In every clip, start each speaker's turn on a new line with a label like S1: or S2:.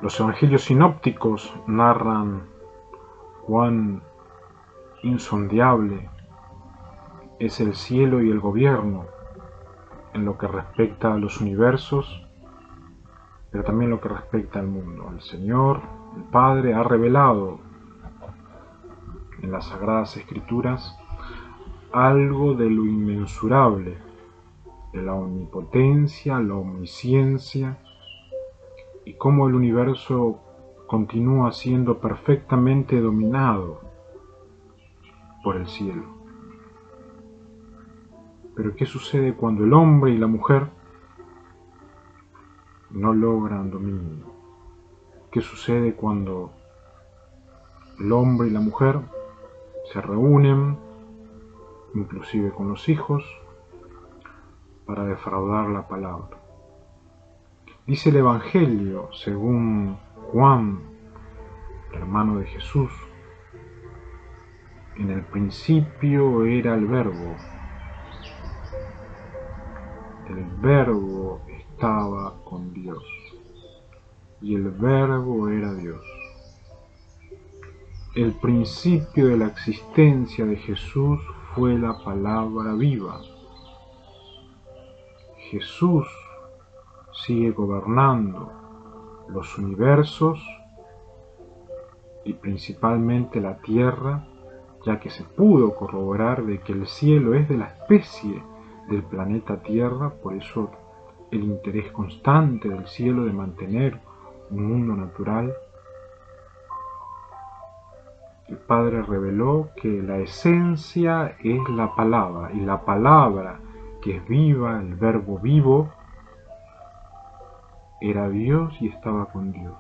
S1: Los evangelios sinópticos narran cuán insondable es el cielo y el gobierno en lo que respecta a los universos, pero también lo que respecta al mundo. El Señor, el Padre, ha revelado en las Sagradas Escrituras algo de lo inmensurable, de la omnipotencia, la omnisciencia, y cómo el universo continúa siendo perfectamente dominado por el cielo. Pero ¿qué sucede cuando el hombre y la mujer no logran dominio? ¿Qué sucede cuando el hombre y la mujer se reúnen, inclusive con los hijos, para defraudar la palabra? Dice el Evangelio, según Juan, hermano de Jesús: en el principio era el Verbo estaba con Dios, y el Verbo era Dios. El principio de la existencia de Jesús fue la palabra viva. Jesús sigue gobernando los universos y principalmente la tierra, ya que se pudo corroborar de que el cielo es de la especie del planeta Tierra. Por eso el interés constante del cielo de mantener un mundo natural. El Padre reveló que la esencia es la palabra, y la palabra, que es viva, el Verbo vivo, era Dios y estaba con Dios.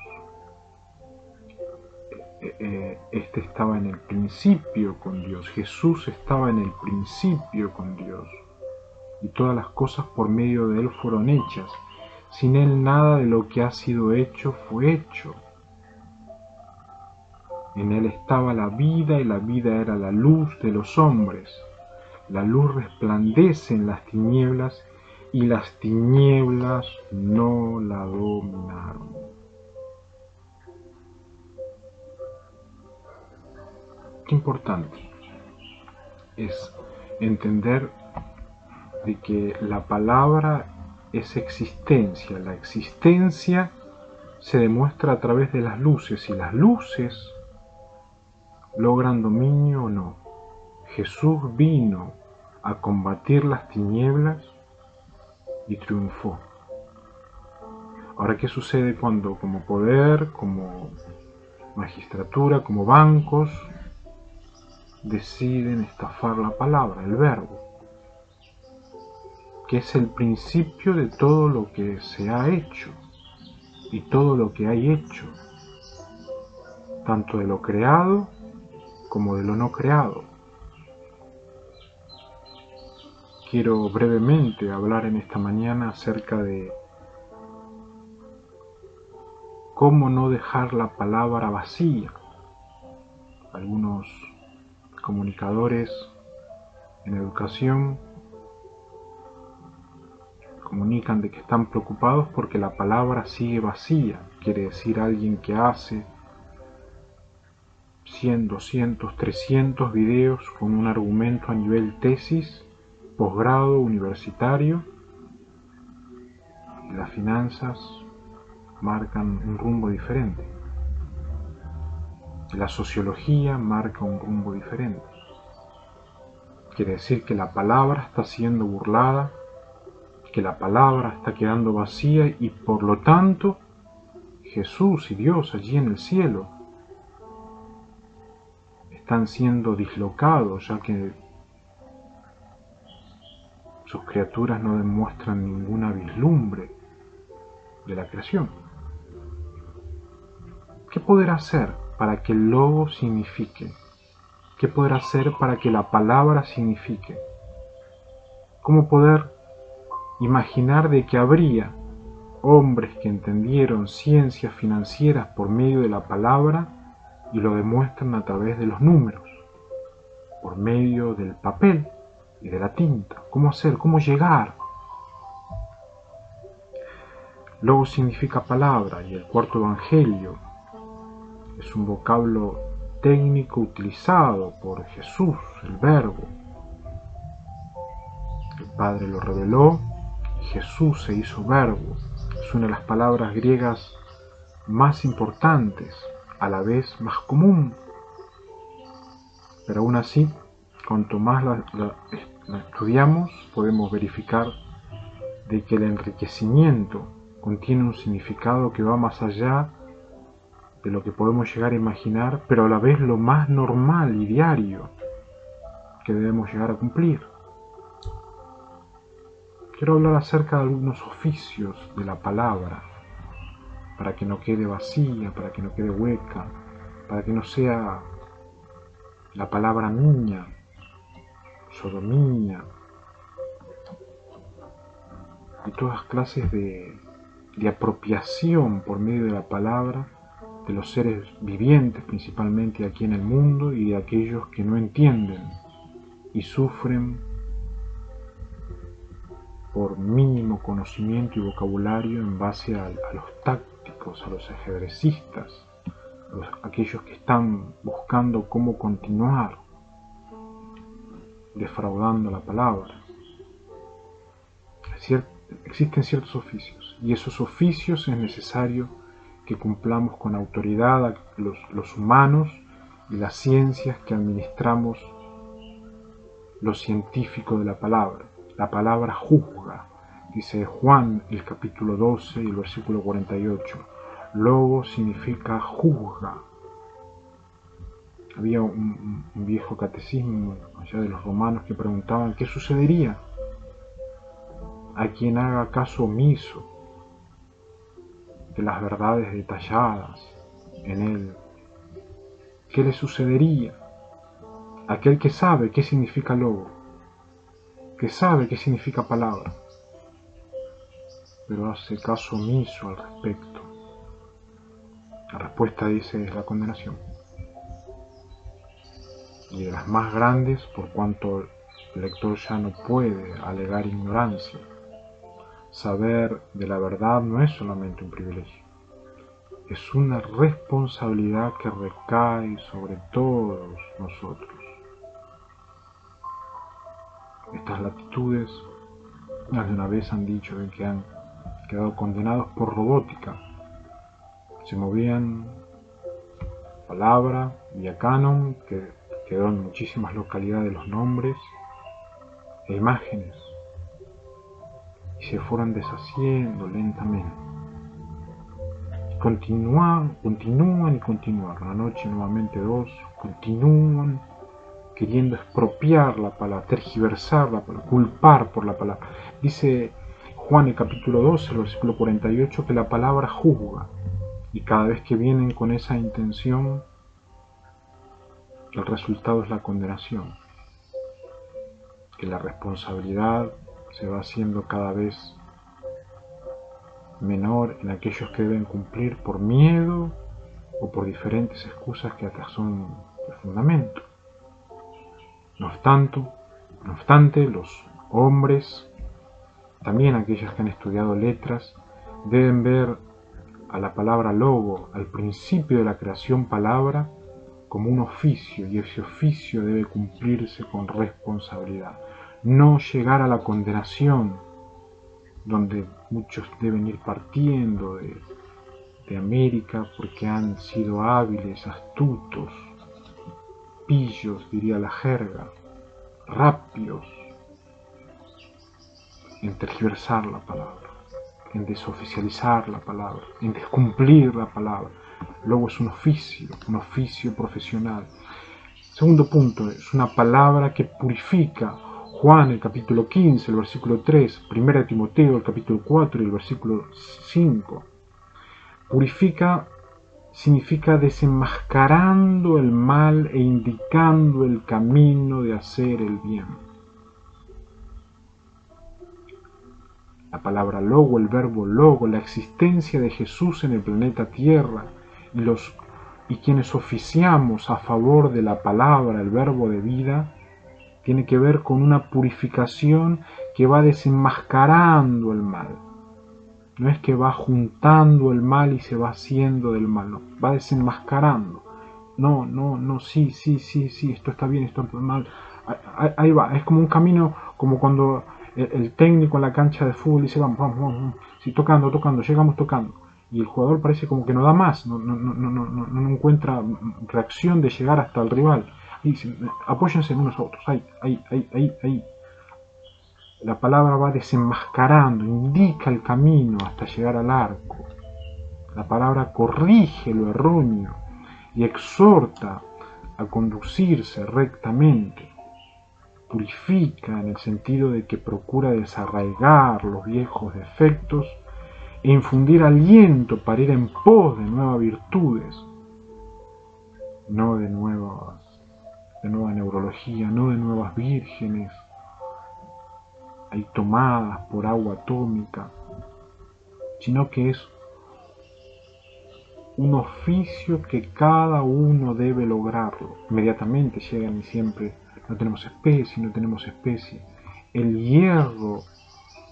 S1: Este estaba en el principio con Dios. Jesús estaba en el principio con Dios, y todas las cosas por medio de Él fueron hechas. Sin Él nada de lo que ha sido hecho fue hecho. En Él estaba la vida, y la vida era la luz de los hombres. La luz resplandece en las tinieblas, y las tinieblas no la dominaron. Qué importante es entender de que la palabra es existencia. La existencia se demuestra a través de las luces, y las luces logran dominio o no. Jesús vino a combatir las tinieblas y triunfó. Ahora, ¿qué sucede cuando como poder, como magistratura, como bancos, deciden estafar la palabra, el Verbo, que es el principio de todo lo que se ha hecho y todo lo que hay hecho, tanto de lo creado como de lo no creado? Quiero brevemente hablar en esta mañana acerca de cómo no dejar la palabra vacía. Algunos comunicadores en educación comunican de que están preocupados porque la palabra sigue vacía. Quiere decir alguien que hace 100, 200, 300 videos con un argumento a nivel tesis, posgrado, universitario, y las finanzas marcan un rumbo diferente. La sociología marca un rumbo diferente. Quiere decir que la palabra está siendo burlada, que la palabra está quedando vacía, y por lo tanto Jesús y Dios allí en el cielo están siendo dislocados, ya que sus criaturas no demuestran ninguna vislumbre de la creación. ¿Qué poder hacer para que el logo signifique? ¿Qué poder hacer para que la palabra signifique? ¿Cómo poder imaginar de que habría hombres que entendieron ciencias financieras por medio de la palabra y lo demuestran a través de los números, por medio del papel y de la tinta? ¿Cómo hacer? ¿Cómo llegar? Logos significa palabra, y el cuarto evangelio es un vocablo técnico utilizado por Jesús, el Verbo. El Padre lo reveló y Jesús se hizo Verbo. Es una de las palabras griegas más importantes, a la vez más común. Pero aún así, cuanto más la estudiamos, podemos verificar de que el enriquecimiento contiene un significado que va más allá de lo que podemos llegar a imaginar, pero a la vez lo más normal y diario que debemos llegar a cumplir. Quiero hablar acerca de algunos oficios de la palabra, para que no quede vacía, para que no quede hueca, para que no sea la palabra niña, sodomía, y todas clases de apropiación por medio de la palabra de los seres vivientes, principalmente aquí en el mundo, y de aquellos que no entienden y sufren por mínimo conocimiento y vocabulario en base a los tácticos, a los ajedrecistas, aquellos que están buscando cómo continuar defraudando la palabra. Existen ciertos oficios, y esos oficios es necesario que cumplamos con autoridad los humanos y las ciencias que administramos los científicos de la palabra. La palabra juzga, dice Juan el capítulo 12 y el versículo 48. Logos significa juzga. Había un viejo catecismo allá de los romanos que preguntaban qué sucedería a quien haga caso omiso de las verdades detalladas en él. ¿Qué le sucedería a aquel que sabe qué significa logo, que sabe qué significa palabra, pero hace caso omiso al respecto? La respuesta, dice, es la condenación, y de las más grandes, por cuanto el lector ya no puede alegar ignorancia. Saber de la verdad no es solamente un privilegio, es una responsabilidad que recae sobre todos nosotros. Estas latitudes, más de una vez han dicho que han quedado condenados por robótica. Se movían palabra, vía canon, que quedó en muchísimas localidades los nombres e imágenes, y se fueron deshaciendo lentamente. Continúan. Una noche nuevamente dos, continúan queriendo expropiar la palabra, tergiversar la palabra, culpar por la palabra. Dice Juan el capítulo 12, el versículo 48, que la palabra juzga, y cada vez que vienen con esa intención, el resultado es la condenación, que la responsabilidad se va haciendo cada vez menor en aquellos que deben cumplir por miedo o por diferentes excusas que hasta son de fundamento. No obstante, los hombres, también aquellos que han estudiado letras, deben ver a la palabra logo, al principio de la creación palabra, como un oficio, y ese oficio debe cumplirse con responsabilidad. No llegar a la condenación, donde muchos deben ir partiendo de América porque han sido hábiles, astutos, pillos, diría la jerga, rápidos en tergiversar la palabra, en desoficializar la palabra, en descumplir la palabra. Luego es un oficio profesional. Segundo punto, es una palabra que purifica. Juan, el capítulo 15, el versículo 3, 1 Timoteo, el capítulo 4 y el versículo 5. Purifica significa desenmascarando el mal e indicando el camino de hacer el bien. La palabra logo, el verbo logo, la existencia de Jesús en el planeta Tierra y quienes oficiamos a favor de la palabra, el verbo de vida, tiene que ver con una purificación que va desenmascarando el mal. no es que va juntando el mal y se va haciendo del mal, no, va desenmascarando. No, no, no, sí, sí, sí, sí, esto está bien, esto está mal. Ahí va, es como un camino, como cuando el técnico en la cancha de fútbol dice, vamos, vamos, vamos, sí, tocando, tocando, llegamos tocando. Y el jugador parece como que no da más, no encuentra reacción de llegar hasta el rival. Y dice, apóyense en unos a otros, ahí, ahí, ahí, ahí, ahí. La palabra va desenmascarando, indica el camino hasta llegar al arco. La palabra corrige lo erróneo y exhorta a conducirse rectamente. Purifica en el sentido de que procura desarraigar los viejos defectos e infundir aliento para ir en pos de nuevas virtudes, no de nueva neurología, no de nuevas vírgenes, ahí tomadas por agua atómica, sino que es un oficio que cada uno debe lograrlo. Inmediatamente llegan y siempre, no tenemos especie, no tenemos especie. El hierro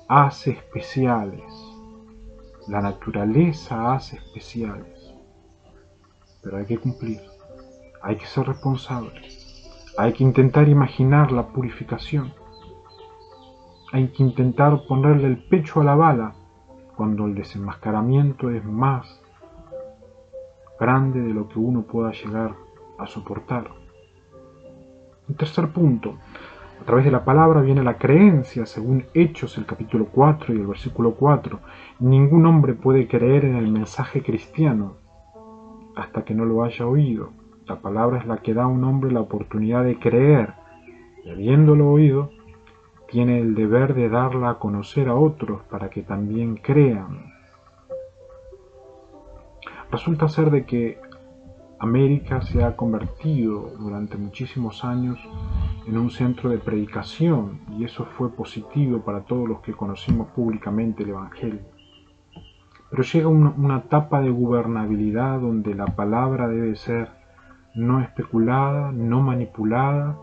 S1: hace especiales, la naturaleza hace especiales, pero hay que cumplir, hay que ser responsable, hay que intentar imaginar la purificación, hay que intentar ponerle el pecho a la bala cuando el desenmascaramiento es más grande de lo que uno pueda llegar a soportar. Un tercer punto, a través de la palabra viene la creencia, según Hechos, el capítulo 4 y el versículo 4. Ningún hombre puede creer en el mensaje cristiano hasta que no lo haya oído. La palabra es la que da a un hombre la oportunidad de creer, y habiéndolo oído, tiene el deber de darla a conocer a otros para que también crean. Resulta ser de que América se ha convertido durante muchísimos años en un centro de predicación, y eso fue positivo para todos los que conocimos públicamente el Evangelio. Pero llega una etapa de gobernabilidad donde la palabra debe ser no especulada, no manipulada,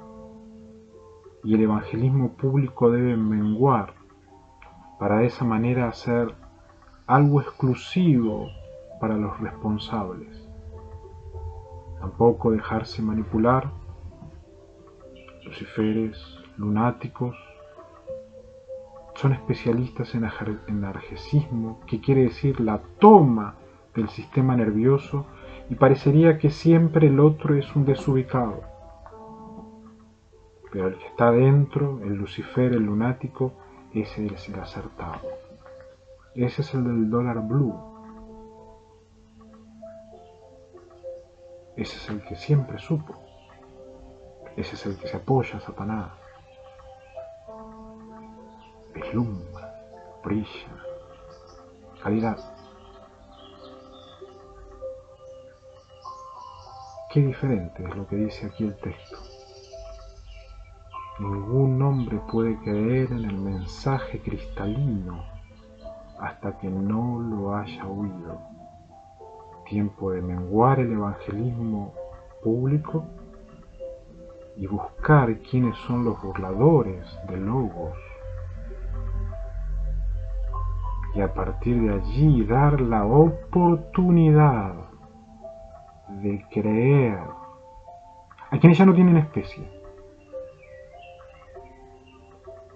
S1: y el evangelismo público debe menguar para de esa manera hacer algo exclusivo para los responsables. Tampoco dejarse manipular. Luciferes, lunáticos, son especialistas en analgesismo, que quiere decir la toma del sistema nervioso, y parecería que siempre el otro es un desubicado. Pero el que está dentro, el Lucifer, el lunático, ese es el acertado. Ese es el del dólar blue. Ese es el que siempre supo. Ese es el que se apoya a Satanás. Vislumbra, brilla, calidad. Qué diferente es lo que dice aquí el texto. Ningún hombre puede creer en el mensaje cristalino hasta que no lo haya oído. Tiempo de menguar el evangelismo público y buscar quiénes son los burladores de Logos. Y a partir de allí dar la oportunidad de creer a quienes ya no tienen especie.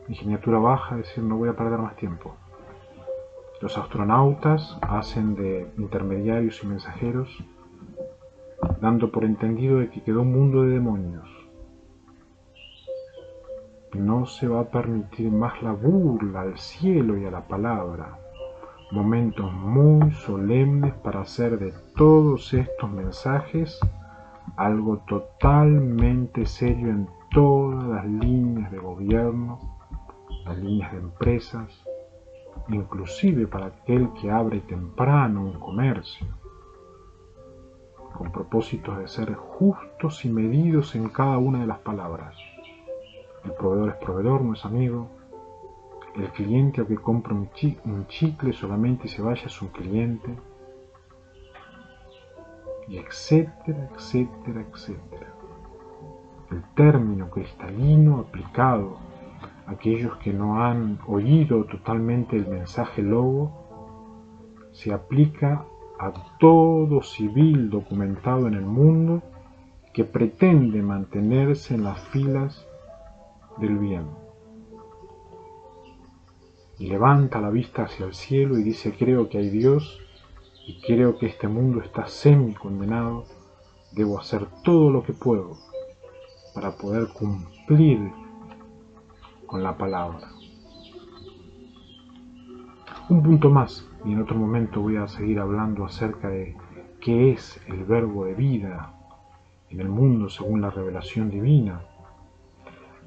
S1: Ingeniatura baja, es decir, no voy a perder más tiempo. Los astronautas hacen de intermediarios y mensajeros, dando por entendido de que quedó un mundo de demonios. No se va a permitir más la burla al cielo y a la palabra. Momentos muy solemnes para hacer de todos estos mensajes algo totalmente serio en todas las líneas de gobierno, las líneas de empresas, inclusive para aquel que abre temprano un comercio, con propósitos de ser justos y medidos en cada una de las palabras. El proveedor es proveedor, no es amigo. El cliente, aunque compre un chicle solamente y se vaya, es un cliente. Y etcétera, etcétera, etcétera. El término cristalino aplicado a aquellos que no han oído totalmente el mensaje logo se aplica a todo civil documentado en el mundo que pretende mantenerse en las filas del bien. Y levanta la vista hacia el cielo y dice: creo que hay Dios y creo que este mundo está semi-condenado. Debo hacer todo lo que puedo para poder cumplir con la palabra. Un punto más, y en otro momento voy a seguir hablando acerca de qué es el verbo de vida en el mundo según la revelación divina.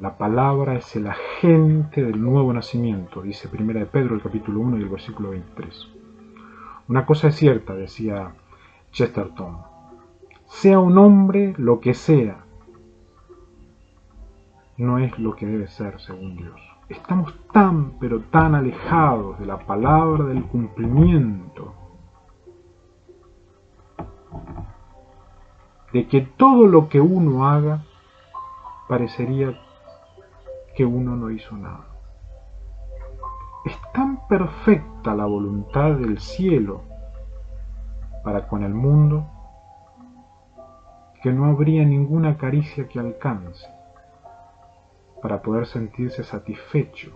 S1: La palabra es el agente del nuevo nacimiento, dice 1 de Pedro, el capítulo 1 y el versículo 23. Una cosa es cierta, decía Chesterton: sea un hombre lo que sea, no es lo que debe ser según Dios. Estamos tan, pero tan alejados de la palabra del cumplimiento, de que todo lo que uno haga parecería que uno no hizo nada. Es tan perfecta la voluntad del cielo para con el mundo que no habría ninguna caricia que alcance para poder sentirse satisfecho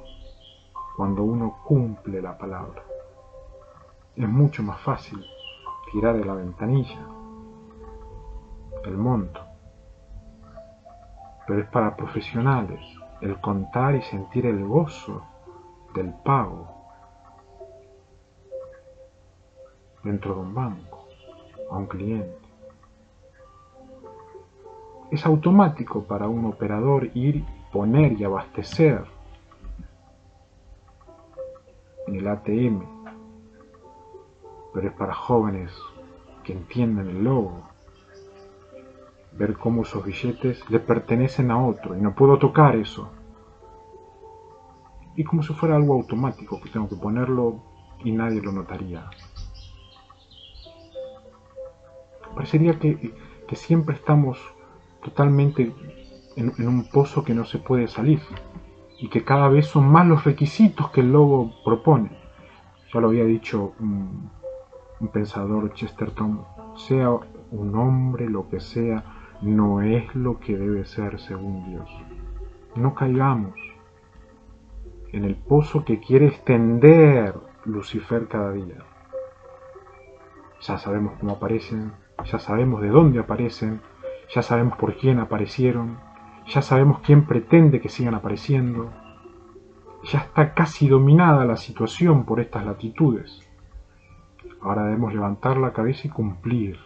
S1: cuando uno cumple la palabra. Es mucho más fácil tirar de la ventanilla el monto, pero es para profesionales el contar y sentir el gozo del pago dentro de un banco a un cliente. Es automático para un operador ir, poner y abastecer en el ATM, pero es para jóvenes que entienden el logo, ver cómo esos billetes le pertenecen a otro y no puedo tocar eso. Y como si fuera algo automático que tengo que ponerlo y nadie lo notaría. Parecería que siempre estamos totalmente en un pozo que no se puede salir y que cada vez son más los requisitos que el logo propone. Ya lo había dicho un pensador, Chesterton: sea un hombre lo que sea, no es lo que debe ser según Dios. No caigamos en el pozo que quiere extender Lucifer cada día. Ya sabemos cómo aparecen, ya sabemos de dónde aparecen, ya sabemos por quién aparecieron, ya sabemos quién pretende que sigan apareciendo. Ya está casi dominada la situación por estas latitudes. Ahora debemos levantar la cabeza y cumplir.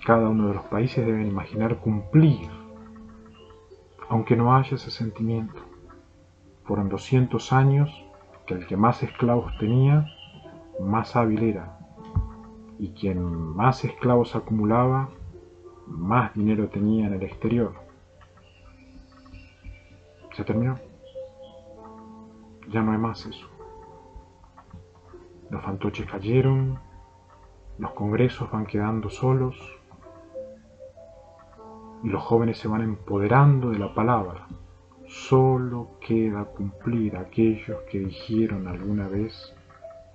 S1: Cada uno de los países debe imaginar cumplir, aunque no haya ese sentimiento. Fueron 200 años que el que más esclavos tenía, más hábil era, y quien más esclavos acumulaba, más dinero tenía en el exterior. ¿Se terminó? Ya no hay más eso. Los fantoches cayeron, los congresos van quedando solos y los jóvenes se van empoderando de la palabra. Solo queda cumplir aquellos que dijeron alguna vez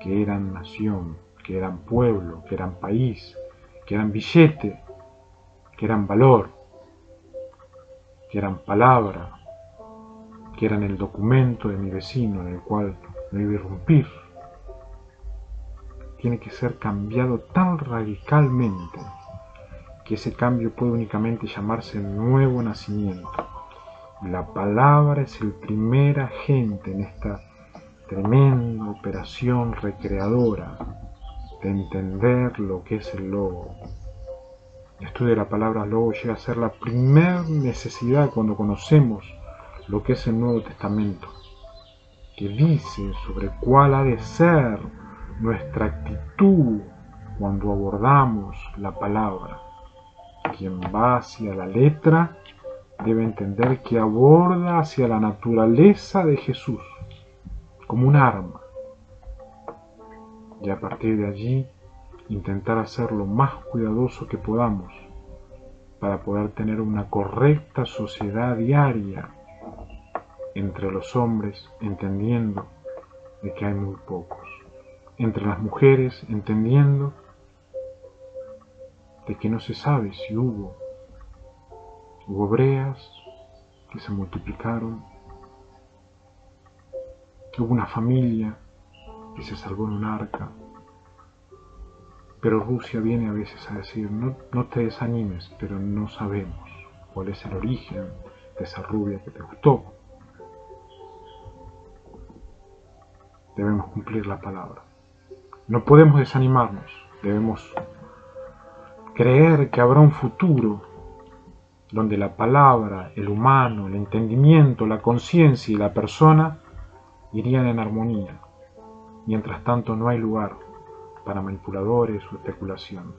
S1: que eran nación, que eran pueblo, que eran país, que eran billete, que eran valor, que eran palabra, que eran el documento de mi vecino en el cual no iba a irrumpir. Tiene que ser cambiado tan radicalmente que ese cambio puede únicamente llamarse nuevo nacimiento. Y la palabra es el primer agente en esta tremenda operación recreadora de entender lo que es el logo. El estudio de la palabra logo llega a ser la primera necesidad cuando conocemos lo que es el Nuevo Testamento, que dice sobre cuál ha de ser nuestra actitud cuando abordamos la palabra. Quien va hacia la letra debe entender que aborda hacia la naturaleza de Jesús como un arma, y a partir de allí intentar hacer lo más cuidadoso que podamos para poder tener una correcta sociedad diaria entre los hombres, entendiendo de que hay muy pocos. entre las mujeres, entendiendo de que no se sabe si hubo hebreas que se multiplicaron, que hubo una familia que se salvó en un arca. Pero Rusia viene a veces a decir, no te desanimes, pero no sabemos cuál es el origen de esa rubia que te gustó. Debemos cumplir la palabra. No podemos desanimarnos, debemos creer que habrá un futuro donde la palabra, el humano, el entendimiento, la conciencia y la persona irían en armonía. Mientras tanto no hay lugar para manipuladores o especulación.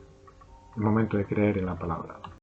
S1: Es momento de creer en la palabra.